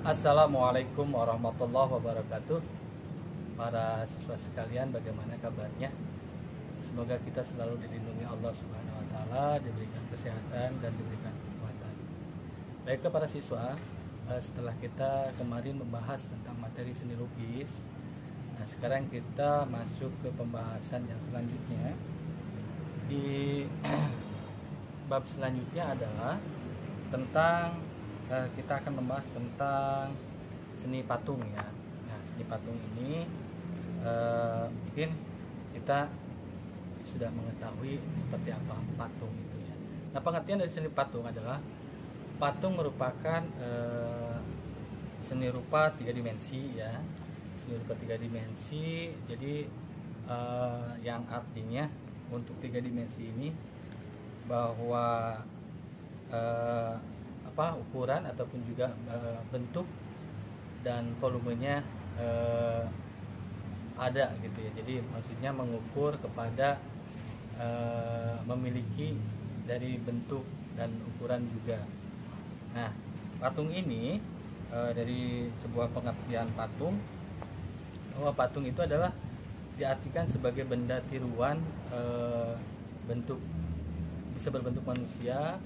Assalamualaikum warahmatullahi wabarakatuh. Para siswa sekalian, bagaimana kabarnya? Semoga kita selalu dilindungi Allah Subhanahu wa taala, diberikan kesehatan dan diberikan kekuatan. Baiklah para siswa, setelah kita kemarin membahas tentang materi seni lukis, nah sekarang kita masuk ke pembahasan yang selanjutnya. Di bab selanjutnya adalah tentang kita akan membahas tentang seni patung ya. Nah, seni patung ini mungkin kita sudah mengetahui seperti apa patung itu ya. Nah, pengertian dari seni patung adalah patung merupakan seni rupa 3 dimensi ya. Seni rupa 3 dimensi. Jadi yang artinya untuk 3 dimensi ini bahwa ukuran ataupun juga bentuk dan volumenya ada gitu ya. Jadi maksudnya mengukur kepada memiliki dari bentuk dan ukuran juga. Nah, patung ini dari sebuah pengertian patung, bahwa patung itu adalah diartikan sebagai benda tiruan bentuk, bisa berbentuk manusia,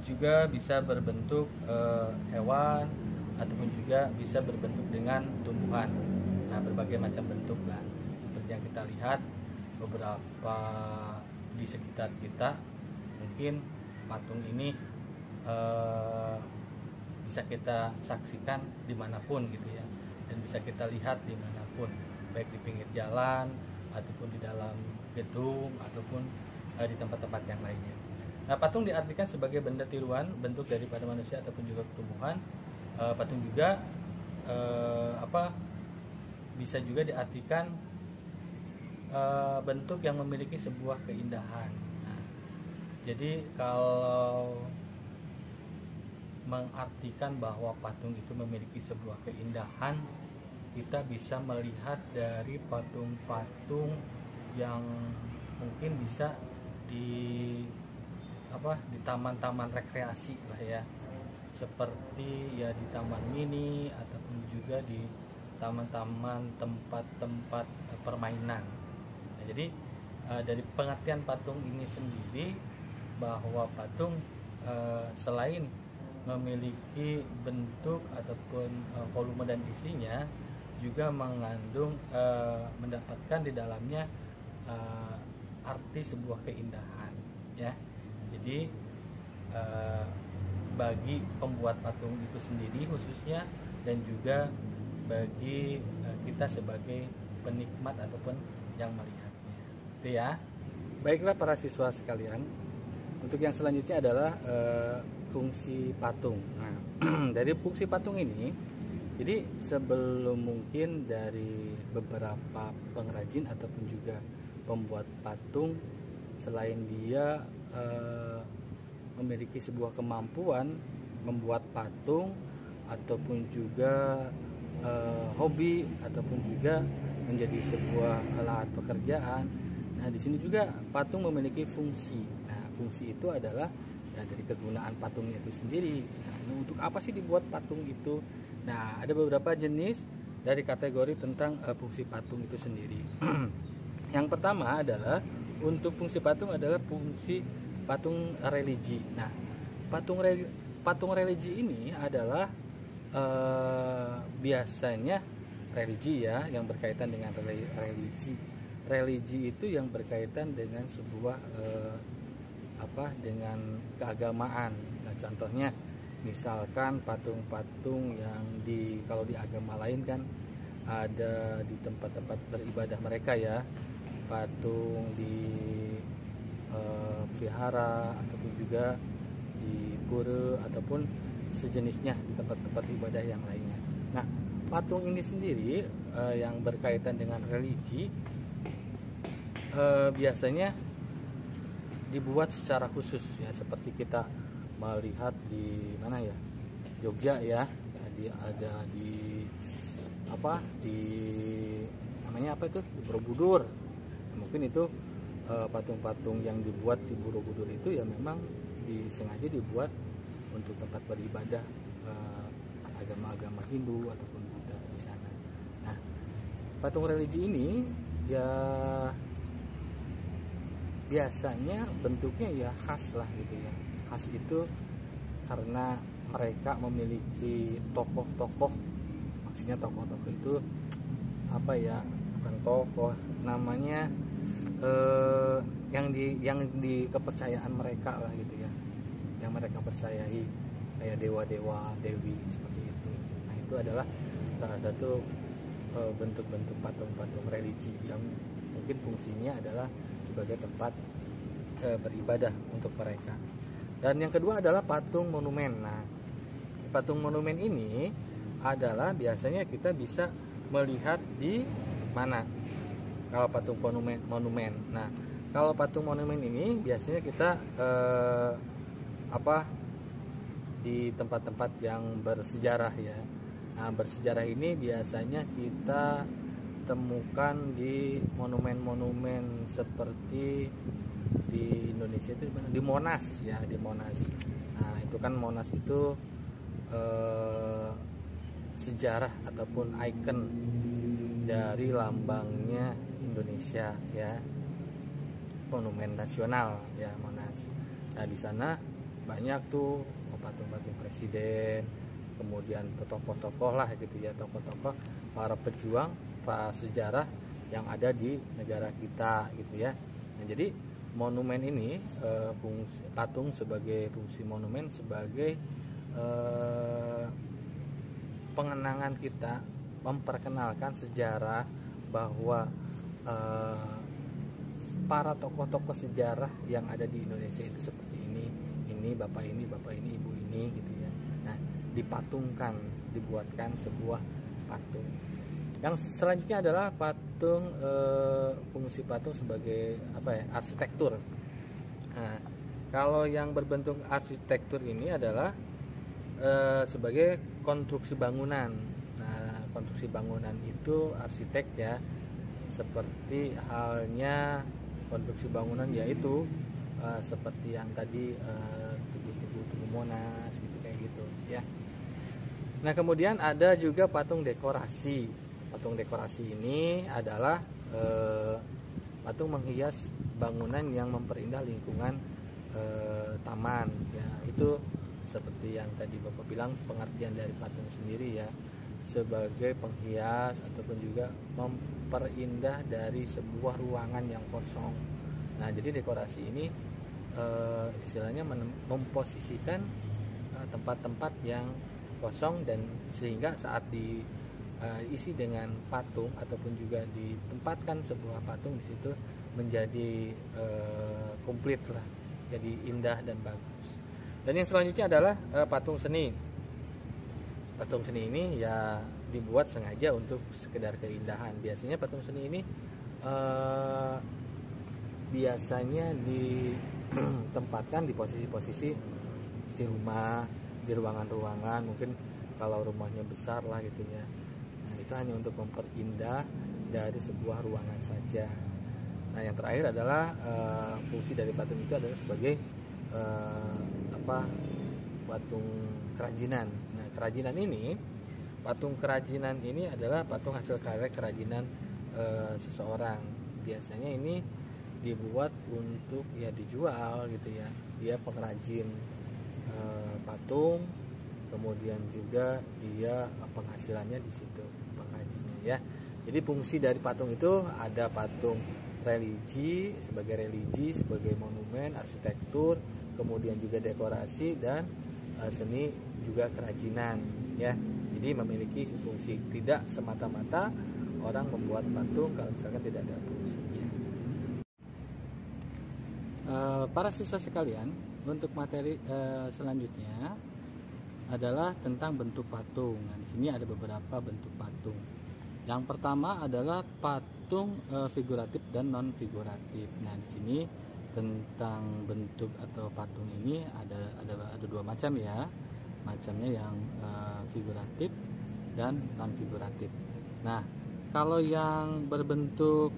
juga bisa berbentuk hewan, ataupun juga bisa berbentuk dengan tumbuhan. Nah, berbagai macam bentuk lah, seperti yang kita lihat beberapa di sekitar kita. Mungkin patung ini bisa kita saksikan dimanapun gitu ya, dan bisa kita lihat dimanapun, baik di pinggir jalan ataupun di dalam gedung ataupun di tempat-tempat yang lainnya. Nah, patung diartikan sebagai benda tiruan bentuk daripada manusia ataupun juga tumbuhan. Patung juga bisa juga diartikan bentuk yang memiliki sebuah keindahan. Nah, jadi kalau mengartikan bahwa patung itu memiliki sebuah keindahan, kita bisa melihat dari patung-patung yang mungkin bisa di taman-taman rekreasi lah ya, seperti ya di taman mini ataupun juga di taman-taman tempat-tempat permainan. Nah, jadi dari pengertian patung ini sendiri, bahwa patung selain memiliki bentuk ataupun volume dan isinya, juga mengandung mendapatkan di dalamnya arti sebuah keindahan ya. Jadi bagi pembuat patung itu sendiri khususnya, dan juga bagi kita sebagai penikmat ataupun yang melihatnya, itu ya. Baiklah para siswa sekalian, untuk yang selanjutnya adalah fungsi patung. Nah, dari fungsi patung ini, jadi sebelum mungkin dari beberapa pengrajin ataupun juga pembuat patung, selain dia memiliki sebuah kemampuan membuat patung ataupun juga hobi ataupun juga menjadi sebuah alat pekerjaan. Nah, di sini juga patung memiliki fungsi. Nah, fungsi itu adalah ya, dari kegunaan patungnya itu sendiri. Nah, untuk apa sih dibuat patung itu? Nah, ada beberapa jenis dari kategori tentang fungsi patung itu sendiri. Yang pertama adalah untuk fungsi patung adalah fungsi patung religi. Nah, patung religi ini adalah biasanya religi ya, yang berkaitan dengan religi. Religi itu yang berkaitan dengan sebuah dengan keagamaan. Nah, contohnya misalkan patung-patung yang kalau di agama lain kan ada di tempat-tempat beribadah mereka ya, patung di vihara ataupun juga di pura ataupun sejenisnya di tempat-tempat ibadah yang lainnya. Nah, patung ini sendiri yang berkaitan dengan religi biasanya dibuat secara khusus ya, seperti kita melihat di mana ya, Jogja ya, ada di namanya apa itu, di Borobudur. Mungkin itu patung-patung yang dibuat di Borobudur itu ya memang disengaja dibuat untuk tempat beribadah agama-agama agama Hindu ataupun Buddha di sana. Nah, patung religi ini ya biasanya bentuknya ya khas lah gitu ya. Khas itu karena mereka memiliki tokoh-tokoh, maksudnya tokoh-tokoh itu apa ya, bukan tokoh, namanya yang di kepercayaan mereka lah gitu ya, yang mereka percayai, kayak dewa-dewa, dewi seperti itu. Nah, itu adalah salah satu bentuk-bentuk patung-patung religi yang mungkin fungsinya adalah sebagai tempat beribadah untuk mereka. Dan yang kedua adalah patung monumen. Nah, patung monumen ini adalah biasanya kita bisa melihat di mana kalau patung monumen. Nah, kalau patung monumen ini biasanya kita di tempat-tempat yang bersejarah ya. Nah, bersejarah ini biasanya kita temukan di monumen-monumen seperti di Indonesia itu di Monas ya, di Monas. Nah, itu kan Monas itu sejarah ataupun ikon dari lambangnya Indonesia ya, monumen nasional ya Monas. Nah, di sana banyak tuh patung-patung presiden, kemudian tokoh-tokoh lah gitu ya, tokoh-tokoh para pejuang, para sejarah yang ada di negara kita gitu ya. Nah, jadi monumen ini patung sebagai fungsi monumen sebagai pengenangan kita, memperkenalkan sejarah bahwa para tokoh-tokoh sejarah yang ada di Indonesia itu seperti ini bapak ini, ibu ini gitu ya. Nah, dipatungkan, dibuatkan sebuah patung. Yang selanjutnya adalah patung, fungsi patung sebagai arsitektur. Nah, kalau yang berbentuk arsitektur ini adalah sebagai konstruksi bangunan. Nah, konstruksi bangunan itu arsitek ya, seperti halnya konstruksi bangunan yaitu seperti yang tadi tugu Monas gitu, kayak gitu ya. Nah, kemudian ada juga patung dekorasi. Patung dekorasi ini adalah patung menghias bangunan yang memperindah lingkungan taman ya. Itu seperti yang tadi Bapak bilang, pengertian dari patung sendiri ya, sebagai penghias ataupun juga memperindah dari sebuah ruangan yang kosong. Nah, jadi dekorasi ini istilahnya memposisikan tempat-tempat yang kosong, dan sehingga saat diisi dengan patung ataupun juga ditempatkan sebuah patung di situ menjadi komplit lah, jadi indah dan bagus. Dan yang selanjutnya adalah patung seni. Patung seni ini ya dibuat sengaja untuk sekedar keindahan. Biasanya patung seni ini biasanya ditempatkan di posisi-posisi di rumah, di ruangan-ruangan, mungkin kalau rumahnya besar lah gitu ya. Nah, itu hanya untuk memperindah dari sebuah ruangan saja. Nah, yang terakhir adalah fungsi dari patung itu adalah sebagai patung kerajinan. Nah, patung kerajinan ini adalah patung hasil karya kerajinan seseorang. Biasanya ini dibuat untuk ya dijual gitu ya. Dia pengrajin patung, kemudian juga dia penghasilannya di situ, pengrajinnya ya. Jadi fungsi dari patung itu ada patung religi, sebagai monumen, arsitektur, kemudian juga dekorasi, dan seni juga kerajinan ya. Jadi memiliki fungsi, tidak semata-mata orang membuat patung kalau misalkan tidak ada fungsinya. Para siswa sekalian, untuk materi selanjutnya adalah tentang bentuk patung. Nah, di sini ada beberapa bentuk patung. Yang pertama adalah patung figuratif dan non figuratif. Nah, di sini tentang bentuk atau patung ini ada dua macam ya. Macamnya yang figuratif dan non figuratif. Nah, kalau yang berbentuk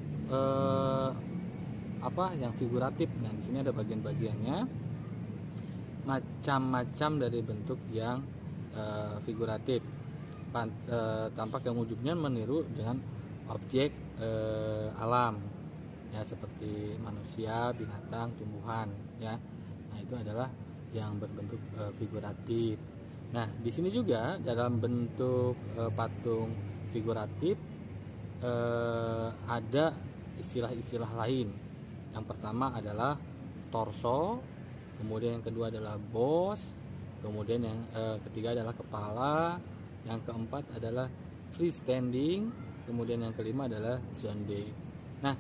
yang figuratif, nah di sini ada bagian-bagiannya, macam-macam dari bentuk yang figuratif. tampak yang wujudnya meniru dengan objek alam ya, seperti manusia, binatang, tumbuhan ya. Nah, itu adalah yang berbentuk figuratif. Nah, di sini juga dalam bentuk patung figuratif ada istilah-istilah lain. Yang pertama adalah torso, kemudian yang kedua adalah bos, kemudian yang ketiga adalah kepala, yang keempat adalah freestanding, kemudian yang kelima adalah zonde. Nah,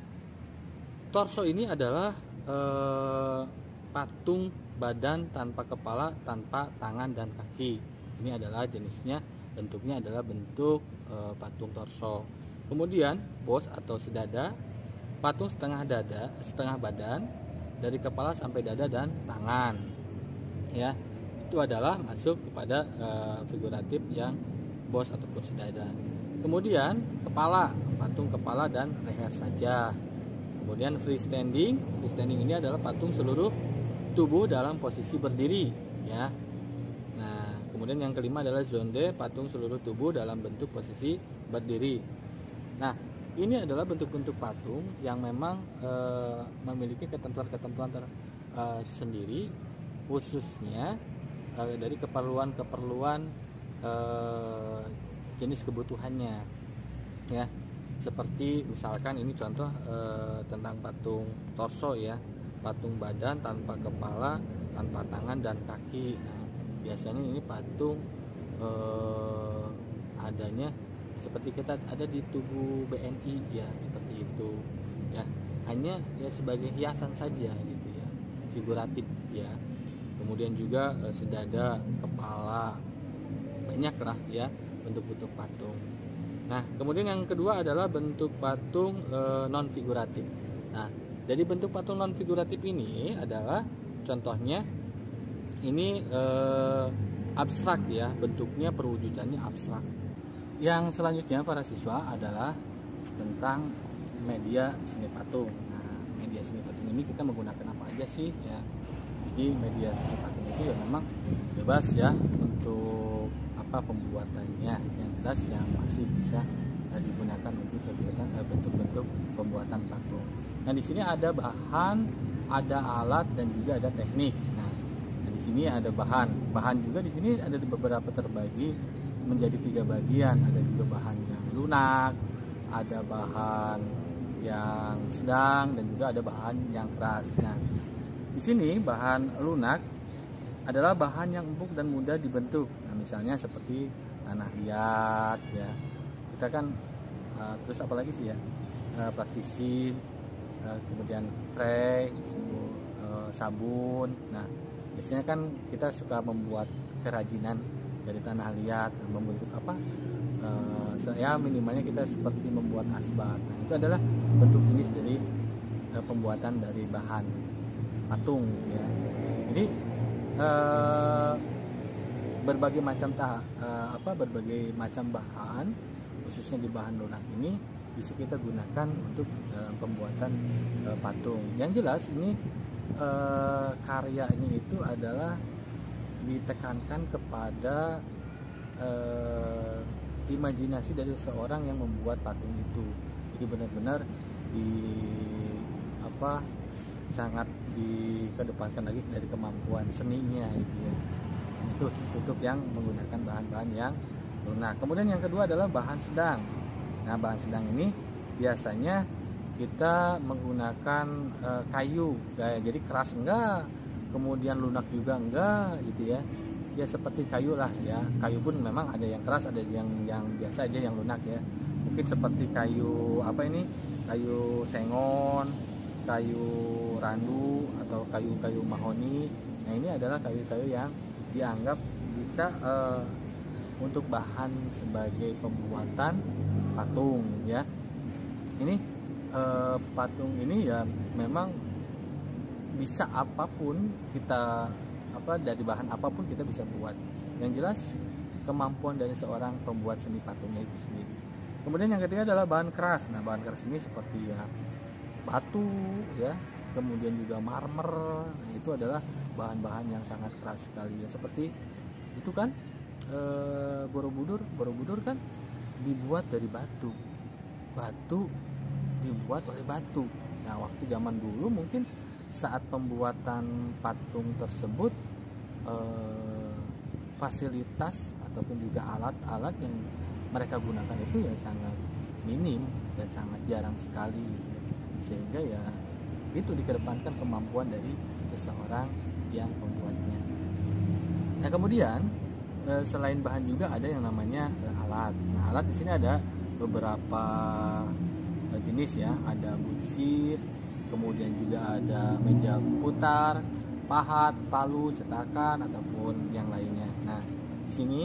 torso ini adalah patung badan tanpa kepala, tanpa tangan dan kaki. Ini adalah jenisnya, bentuknya adalah bentuk patung torso. Kemudian bos atau sedada, patung setengah badan dari kepala sampai dada dan tangan. Ya, itu adalah masuk kepada figuratif yang bos ataupun sedada. Kemudian kepala, patung kepala dan leher saja. Kemudian freestanding ini adalah patung seluruh tubuh dalam posisi berdiri ya. Nah, kemudian yang kelima adalah zonde, patung seluruh tubuh dalam bentuk posisi berdiri. Nah, ini adalah bentuk-bentuk patung yang memang memiliki ketentuan-ketentuan sendiri, khususnya dari keperluan-keperluan jenis kebutuhannya ya. Seperti misalkan ini contoh tentang patung torso ya, patung badan tanpa kepala, tanpa tangan dan kaki. Nah, biasanya ini patung adanya seperti kita ada di tubuh BNI ya, seperti itu ya, hanya ya sebagai hiasan saja gitu ya, figuratif ya. Kemudian juga sedada, kepala, banyak lah ya bentuk-bentuk patung. Nah, kemudian yang kedua adalah bentuk patung non figuratif. Nah, jadi bentuk patung non figuratif ini adalah contohnya ini abstrak ya, bentuknya perwujudannya abstrak. Yang selanjutnya para siswa adalah tentang media seni patung. Nah, media seni patung ini kita menggunakan apa aja sih ya? Jadi media seni patung itu ya memang bebas ya untuk apa pembuatannya. Yang jelas yang masih bisa digunakan untuk kegiatan bentuk-bentuk pembuatan patung. Nah, di sini ada bahan, ada alat dan juga ada teknik. Nah, di sini ada bahan. Bahan juga di sini ada beberapa terbagi menjadi 3 bagian. Ada juga bahan yang lunak, ada bahan yang sedang dan juga ada bahan yang keras. Nah, di sini bahan lunak adalah bahan yang empuk dan mudah dibentuk. Nah, misalnya seperti tanah liat ya. Kita kan terus apalagi sih ya? Plastisin, kemudian krek, sabun. Nah, biasanya kan kita suka membuat kerajinan dari tanah liat, membentuk apa? Ya minimalnya kita seperti membuat asbak. Nah, itu adalah bentuk jenis dari pembuatan dari bahan patung ya. Jadi berbagai macam bahan, khususnya di bahan lunak ini bisa kita gunakan untuk pembuatan patung. Yang jelas ini karyanya itu adalah ditekankan kepada imajinasi dari seorang yang membuat patung itu. Jadi benar-benar sangat dikedepankan lagi dari kemampuan seninya gitu ya. Itu untuk yang menggunakan bahan-bahan yang lunak. Kemudian yang kedua adalah bahan sedang. Nah, bahan sedang ini biasanya kita menggunakan kayu, jadi keras enggak, kemudian lunak juga enggak gitu ya. Ya seperti kayu lah ya. Kayu pun memang ada yang keras, ada yang biasa aja yang lunak ya. Mungkin seperti kayu kayu sengon, kayu randu atau kayu-kayu mahoni. Nah, ini adalah kayu-kayu yang dianggap bisa untuk bahan sebagai pembuatan patung ya. Ini patung ini ya memang bisa apapun kita dari bahan apapun kita bisa buat. Yang jelas kemampuan dari seorang pembuat seni patungnya itu sendiri. Kemudian yang ketiga adalah bahan keras. Nah, bahan keras ini seperti ya batu ya, kemudian juga marmer. Nah, itu adalah bahan-bahan yang sangat keras sekali ya, seperti itu kan Borobudur kan dibuat dari batu dibuat oleh batu. Nah, waktu zaman dulu mungkin saat pembuatan patung tersebut fasilitas ataupun juga alat-alat yang mereka gunakan itu ya sangat minim dan sangat jarang sekali, sehingga ya itu dikedepankan kemampuan dari seseorang yang membuatnya. Nah, kemudian selain bahan juga ada yang namanya alat. Nah, alat di sini ada beberapa jenis ya, ada butsir, kemudian juga ada meja putar, pahat, palu, cetakan ataupun yang lainnya. Nah, di sini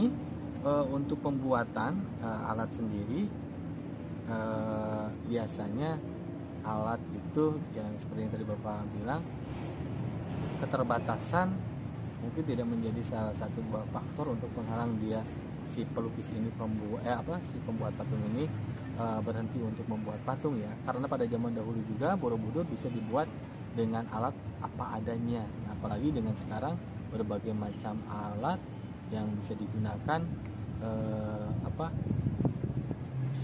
untuk pembuatan alat sendiri biasanya alat itu yang seperti yang tadi Bapak bilang, keterbatasan mungkin tidak menjadi salah satu faktor untuk menghalang dia si pelukis ini si pembuat patung ini berhenti untuk membuat patung ya. Karena pada zaman dahulu juga Borobudur bisa dibuat dengan alat apa adanya. Nah, apalagi dengan sekarang berbagai macam alat yang bisa digunakan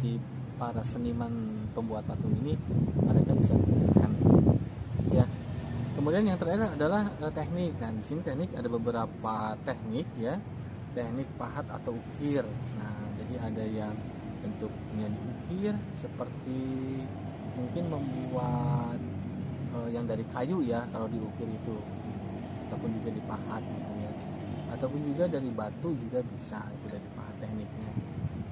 si para seniman pembuat patung ini mereka bisa menggunakan ya. Kemudian yang terakhir adalah teknik. Nah, di sini teknik ada beberapa teknik ya. Teknik pahat atau ukir. Nah, jadi ada yang bentuknya diukir seperti mungkin membuat yang dari kayu ya kalau diukir itu, ataupun juga dipahat gitu ya. Ataupun juga dari batu juga bisa, itu dari pahat tekniknya.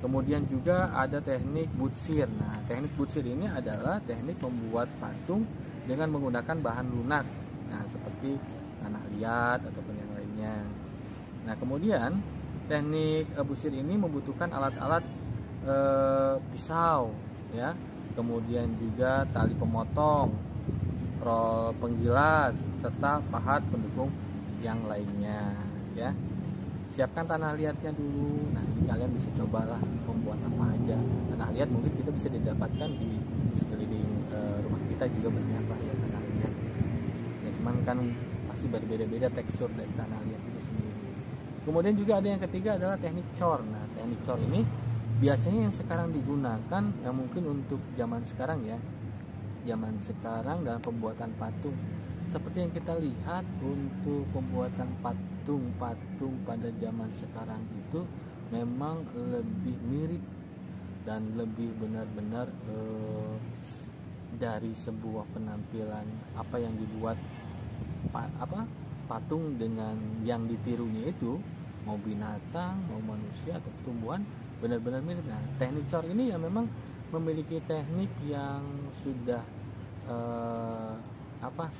Kemudian juga ada teknik butsir. Nah, teknik butsir ini adalah teknik membuat patung dengan menggunakan bahan lunak. Nah, seperti tanah liat ataupun yang lainnya. Nah, kemudian teknik butsir ini membutuhkan alat-alat pisau ya, kemudian juga tali pemotong, rol penggilas, serta pahat pendukung yang lainnya ya. Siapkan tanah liatnya dulu. Nah, ini kalian bisa cobalah membuat apa aja. Tanah liat mungkin kita bisa didapatkan di sekeliling rumah kita juga banyak lah ya tanah liat ya, cuman kan pasti berbeda-beda tekstur dari tanah liat itu sendiri. Kemudian juga ada yang ketiga adalah teknik cor. Nah, teknik cor ini biasanya yang sekarang digunakan yang mungkin untuk zaman sekarang ya, zaman sekarang dalam pembuatan patung. Seperti yang kita lihat untuk pembuatan patung pada zaman sekarang itu memang lebih mirip dan lebih benar-benar dari sebuah penampilan apa yang dibuat patung dengan yang ditirunya itu, mau binatang, mau manusia atau tumbuhan, benar-benar mirip. Nah, teknik cor ini ya memang memiliki teknik yang sudah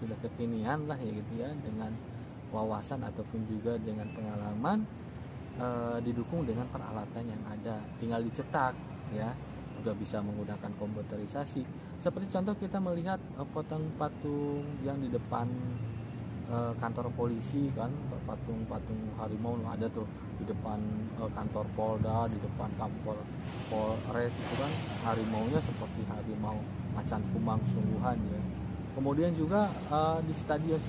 sudah kekinian lah ya gitu ya, dengan wawasan ataupun juga dengan pengalaman, didukung dengan peralatan yang ada, tinggal dicetak ya, udah bisa menggunakan komputerisasi. Seperti contoh kita melihat patung yang di depan kantor polisi kan, patung harimau ada tuh di depan kantor Polda, di depan kantor Polres itu kan harimaunya seperti harimau macan kumang sungguhan ya. Kemudian juga di stadion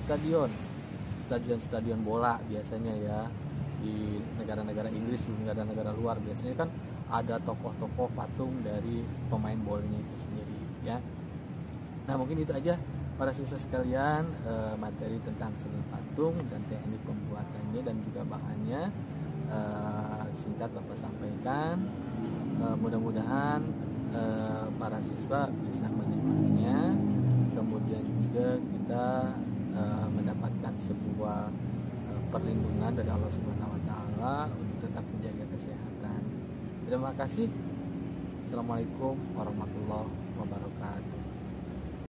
bola biasanya ya, di negara-negara Inggris, di negara-negara luar biasanya kan ada tokoh-tokoh patung dari pemain bolanya itu sendiri ya. Nah, mungkin itu aja para siswa sekalian, materi tentang seni patung dan teknik pembuatannya dan juga bahannya singkat Bapak sampaikan. Mudah-mudahan para siswa bisa menyimaknya, kemudian juga kita mendapatkan sebuah perlindungan dari Allah Subhanahu wa taala untuk tetap menjaga kesehatan. Terima kasih. Assalamualaikum warahmatullahi wabarakatuh.